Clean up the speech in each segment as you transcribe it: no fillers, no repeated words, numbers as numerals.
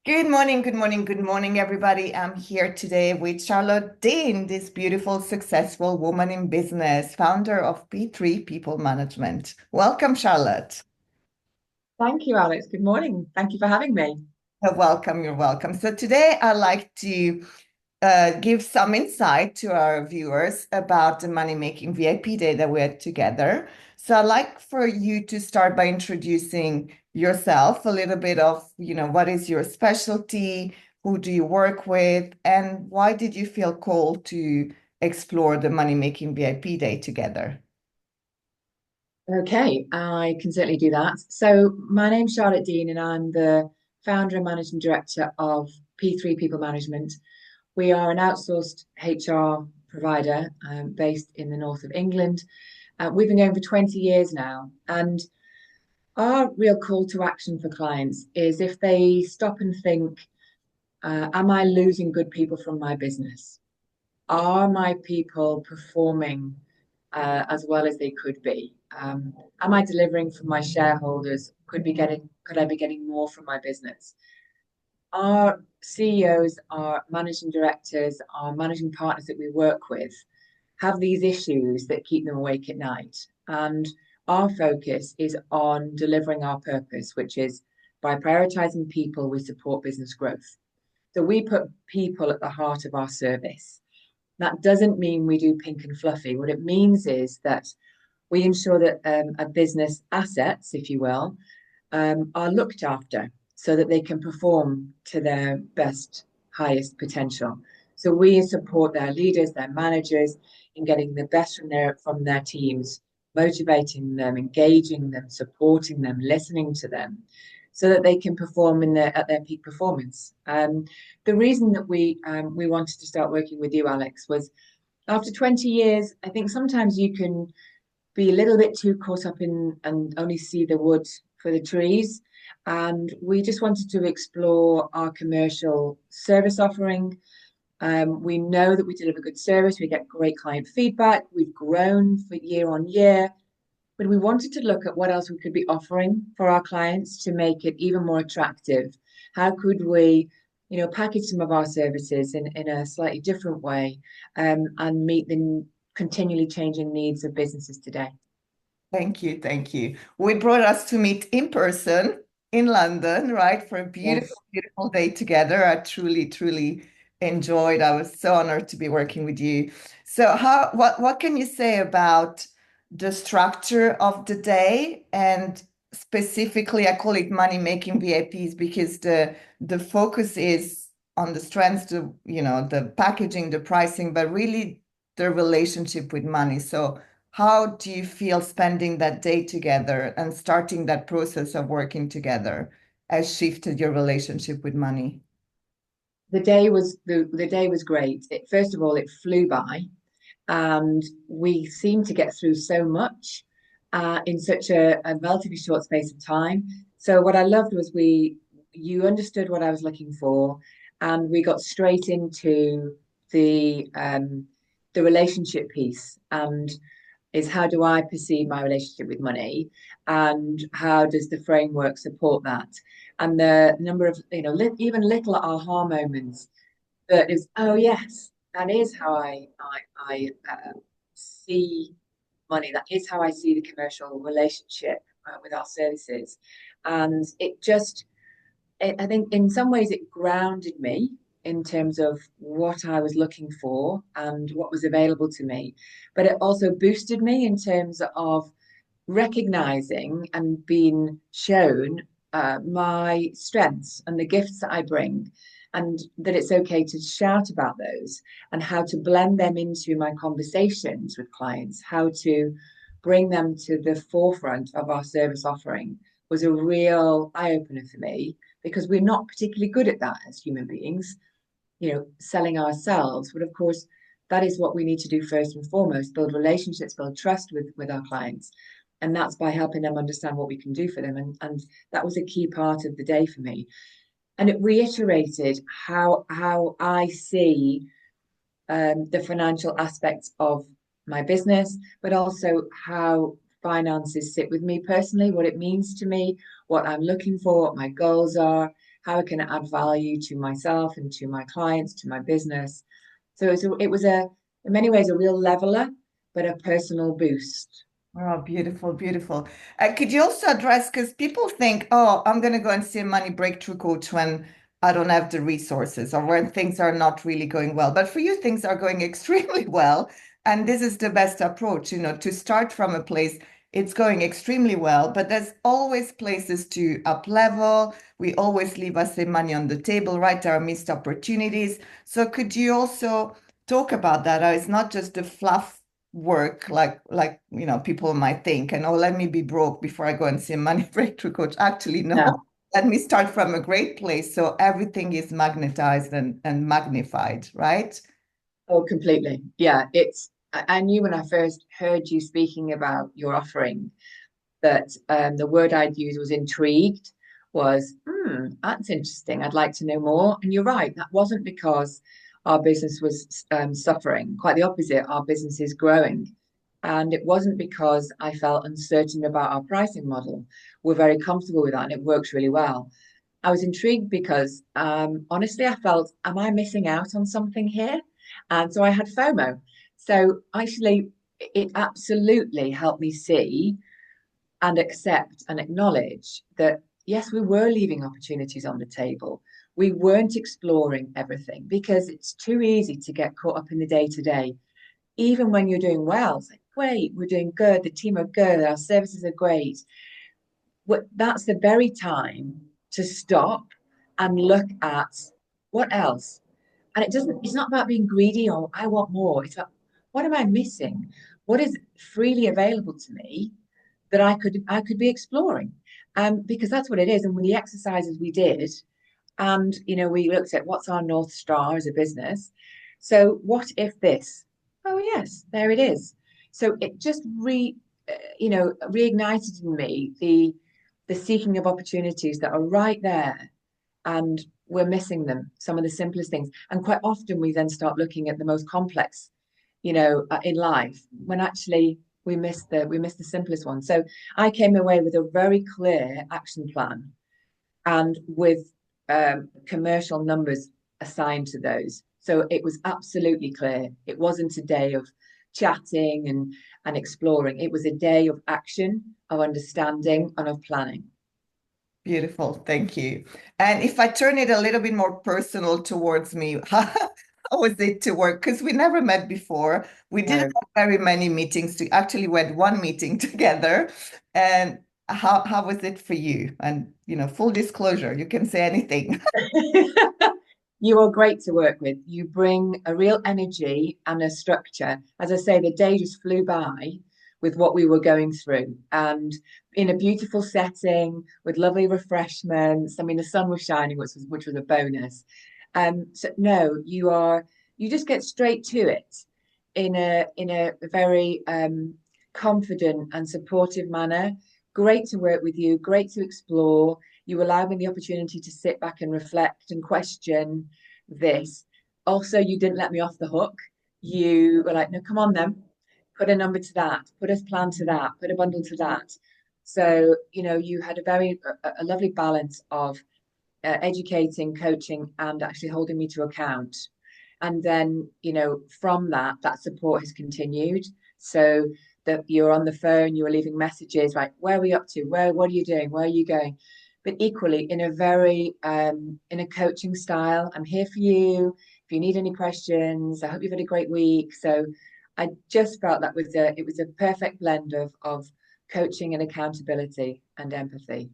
Good morning, good morning, good morning, everybody. I'm here today with Charlotte Dean, this beautiful, successful woman in business, founder of P3 People Management. Welcome, Charlotte. Thank you, Alex. Good morning. Thank you for having me. Welcome, you're welcome. So today I'd like to give some insight to our viewers about the Money Making VIP Day that we had together. So I'd like for you to start by introducing yourself, a little bit of, what is your specialty, who do you work with, and why did you feel called to explore the Money Making VIP Day together? Okay, I can certainly do that. So, my name's Charlotte Dean, and I'm the founder and managing director of P3 People Management. We are an outsourced HR provider based in the north of England. We've been going for 20 years now, and our real call to action for clients is if they stop and think, am I losing good people from my business? Are my people performing as well as they could be? Am I delivering for my shareholders? Could I be getting more from my business? Our CEOs, our managing directors, our managing partners that we work with have these issues that keep them awake at night. And our focus is on delivering our purpose, which is by prioritizing people, we support business growth. So we put people at the heart of our service. That doesn't mean we do pink and fluffy. What it means is that we ensure that a business assets, if you will, are looked after so that they can perform to their best, highest potential. So we support their leaders, their managers in getting the best from their teams, motivating them, engaging them, supporting them, listening to them, so that they can perform at their peak performance. The reason that we wanted to start working with you, Alex, was after 20 years, I think sometimes you can be a little bit too caught up in and only see the wood for the trees. And we just wanted to explore our commercial service offering. We know that we deliver good service, we get great client feedback, we've grown for year on year, but we wanted to look at what else we could be offering for our clients to make it even more attractive. How could we, package some of our services in a slightly different way and meet the continually changing needs of businesses today? Thank you, thank you. We brought us to meet in person in London, right, for a beautiful, Yes. beautiful day together. I truly, truly enjoyed. I was so honored to be working with you. So, what can you say about the structure of the day and specifically, I call it money making VIPs because the focus is on the strengths, the packaging, the pricing, but really the relationship with money. So how do you feel spending that day together and starting that process of working together has shifted your relationship with money? The day was great. First of all, it flew by, and we seemed to get through so much in such a relatively short space of time. So what I loved was you understood what I was looking for, and we got straight into the relationship piece, and is how do I perceive my relationship with money, and how does the framework support that? And the number of even little aha moments that is, oh yes, that is how I see money. That is how I see the commercial relationship with our services, and I think in some ways it grounded me in terms of what I was looking for and what was available to me, but it also boosted me in terms of recognizing and being shown my strengths and the gifts that I bring, and that it's okay to shout about those and how to blend them into my conversations with clients, how to bring them to the forefront of our service offering was a real eye opener for me because we're not particularly good at that as human beings, selling ourselves. But of course, that is what we need to do first and foremost, build relationships, build trust with our clients. And that's by helping them understand what we can do for them. And that was a key part of the day for me. And it reiterated how I see the financial aspects of my business, but also how finances sit with me personally, what it means to me, what I'm looking for, what my goals are, how can I add value to myself and to my clients, to my business. So it was in many ways a real leveler, but a personal boost. Oh, beautiful, beautiful. Could you also address, because people think, oh, I'm going to go and see a money breakthrough coach when I don't have the resources or when things are not really going well. But for you, things are going extremely well. And this is the best approach, to start from a place, it's going extremely well, but there's always places to up level. We always leave, I say, money on the table, right? There are missed opportunities. So could you also talk about that? It's not just the fluff work like people might think, and oh, let me be broke before I go and see a money breakthrough coach. Actually, no, No. let me start from a great place so everything is magnetized and magnified, right? Oh, completely. Yeah, I knew when I first heard you speaking about your offering that the word I'd use was intrigued, was, that's interesting. I'd like to know more. And you're right, that wasn't because our business was suffering. Quite the opposite, our business is growing. And it wasn't because I felt uncertain about our pricing model. We're very comfortable with that and it works really well. I was intrigued because honestly, I felt, am I missing out on something here? And so I had FOMO. So actually, it absolutely helped me see and accept and acknowledge that, yes, we were leaving opportunities on the table. We weren't exploring everything because it's too easy to get caught up in the day to day. Even when you're doing well, it's like, great, we're doing good, the team are good, our services are great. That's the very time to stop and look at what else. And it's not about being greedy or I want more. It's about what am I missing? What is freely available to me that I could be exploring? Because that's what it is. And with the exercises we did, and we looked at what's our North Star as a business. So what if this? Oh yes, there it is. So it just reignited in me the seeking of opportunities that are right there, and we're missing them. Some of the simplest things, and quite often we then start looking at the most complex, in life when actually we miss the simplest one. So I came away with a very clear action plan and with commercial numbers assigned to those. So it was absolutely clear. It wasn't a day of chatting and exploring. It was a day of action, of understanding, and of planning. Beautiful, thank you. And if I turn it a little bit more personal towards me, how was it to work? Because we never met before. We didn't No. have very many meetings. Actually, we had one meeting together. And how was it for you? And full disclosure, you can say anything. You are great to work with. You bring a real energy and a structure. As I say, the day just flew by with what we were going through and in a beautiful setting with lovely refreshments. I mean, the sun was shining, which was a bonus. So no, you just get straight to it in a very confident and supportive manner. Great to work with you, great to explore. You allow me the opportunity to sit back and reflect and question this. Also, you didn't let me off the hook. You were like, no, come on then, put a number to that, put a plan to that, put a bundle to that. So, you had a lovely balance of educating, coaching, and actually holding me to account. And then, from that support has continued. So that you're on the phone, you were leaving messages like, where are we up to? What are you doing? Where are you going? But equally in a very in a coaching style. I'm here for you. If you need any questions, I hope you've had a great week. So I just felt that it was a perfect blend of coaching and accountability and empathy.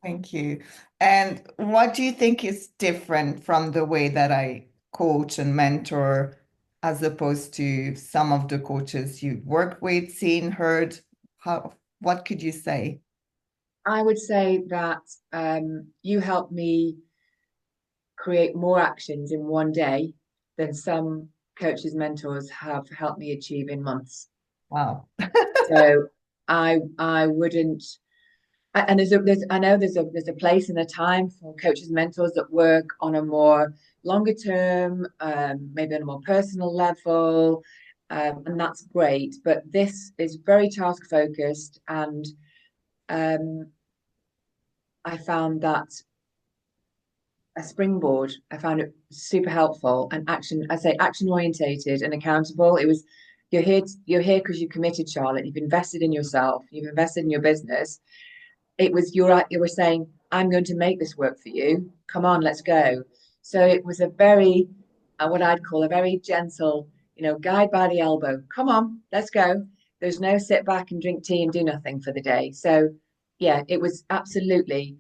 Thank you. And what do you think is different from the way that I coach and mentor as opposed to some of the coaches you've worked with, seen, heard? What could you say? I would say that you helped me create more actions in one day than some coaches, mentors have helped me achieve in months. Wow. So I wouldn't. And I know there's a place and a time for coaches, mentors that work on a more longer term, maybe on a more personal level, and that's great. But this is very task focused, and um, I found that a springboard. I found it super helpful and I say action orientated and accountable. It was you're here because you committed, Charlotte. You've invested in yourself, you've invested in your business. It was you were saying, I'm going to make this work for you. Come on, let's go. So it was a very what I'd call a very gentle, guide by the elbow. Come on, let's go. There's no sit back and drink tea and do nothing for the day. So yeah, it was absolutely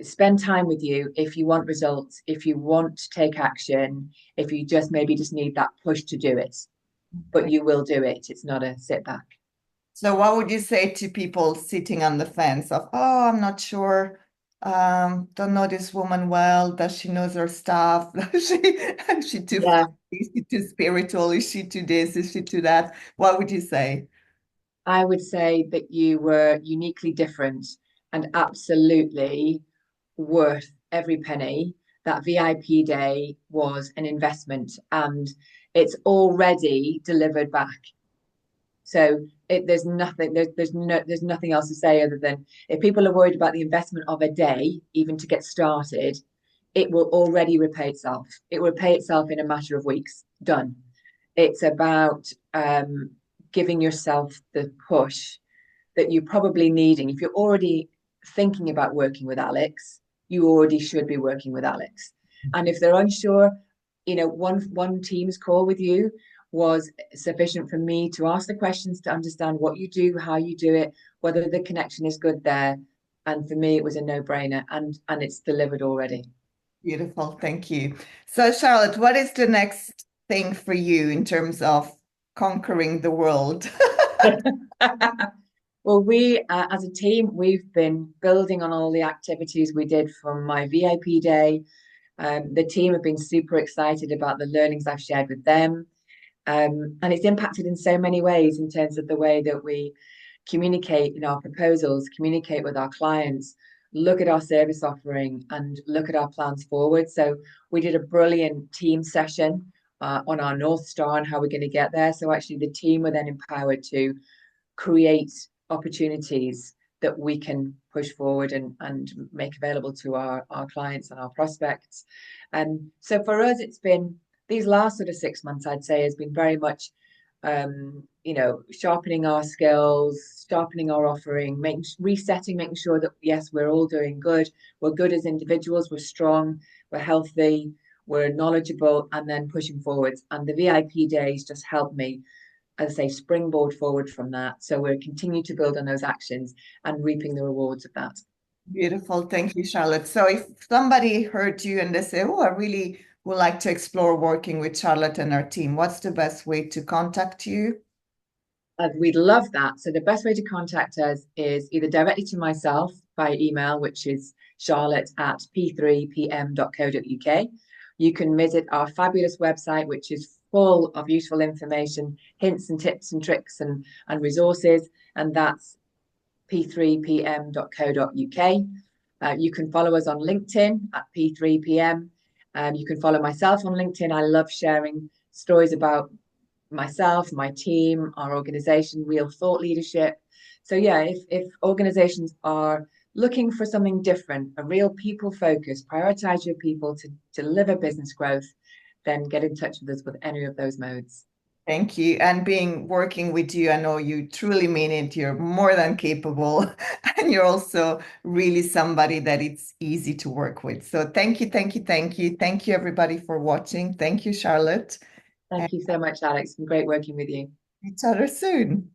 spend time with you if you want results, if you want to take action, if you just maybe just need that push to do it, but Okay. you will do it. It's not a sit back. So what would you say to people sitting on the fence of, oh, I'm not sure, don't know this woman well, does she knows her stuff? Is she too Yeah, funny? Is she too spiritual? Is she too this? Is she too that? What would you say? I would say that you were uniquely different and absolutely worth every penny. That VIP day was an investment and it's already delivered back. So there's nothing else to say other than if people are worried about the investment of a day, even to get started, it will already repay itself. It will repay itself in a matter of weeks. Done. It's about giving yourself the push that you're probably needing. If you're already thinking about working with Alex, you already should be working with Alex. And if they're unsure, one team's call with you was sufficient for me to ask the questions to understand what you do, how you do it, whether the connection is good there. And for me, it was a no-brainer, and it's delivered already. Beautiful, thank you. So, Charlotte, what is the next thing for you in terms of conquering the world? Well, as a team, we've been building on all the activities we did from my VIP day. The team have been super excited about the learnings I've shared with them. And it's impacted in so many ways in terms of the way that we communicate in our proposals, communicate with our clients, look at our service offering, and look at our plans forward. So we did a brilliant team session on our North Star and how we're going to get there. So actually, the team were then empowered to create opportunities that we can push forward and make available to our clients and our prospects. And so for us, it's been these last sort of 6 months, I'd say, has been very much sharpening our skills, sharpening our offering, resetting, making sure that yes, we're all doing good. We're good as individuals, we're strong, we're healthy, we're knowledgeable, and then pushing forwards. And the VIP days just helped me, as I say, springboard forward from that. So we're continuing to build on those actions and reaping the rewards of that. Beautiful. Thank you, Charlotte. So if somebody heard you and they say, oh, I really would like to explore working with Charlotte and her team, what's the best way to contact you? We'd love that. So the best way to contact us is either directly to myself by email, which is charlotte at p3pm.co.uk. You can visit our fabulous website, which is full of useful information, hints and tips and tricks and resources, and that's p3pm.co.uk. You can follow us on LinkedIn at p3pm. You can follow myself on LinkedIn. I love sharing stories about myself, my team, our organization, real thought leadership. So yeah, if organizations are looking for something different, a real people focus, prioritize your people to deliver business growth, then get in touch with us with any of those modes. Thank you. And being working with you, I know you truly mean it. You're more than capable, and you're also really somebody that it's easy to work with. So thank you, thank you, thank you. Thank you, everybody, for watching. Thank you, Charlotte. And Thank you so much, Alex. It's been great working with you. each other soon.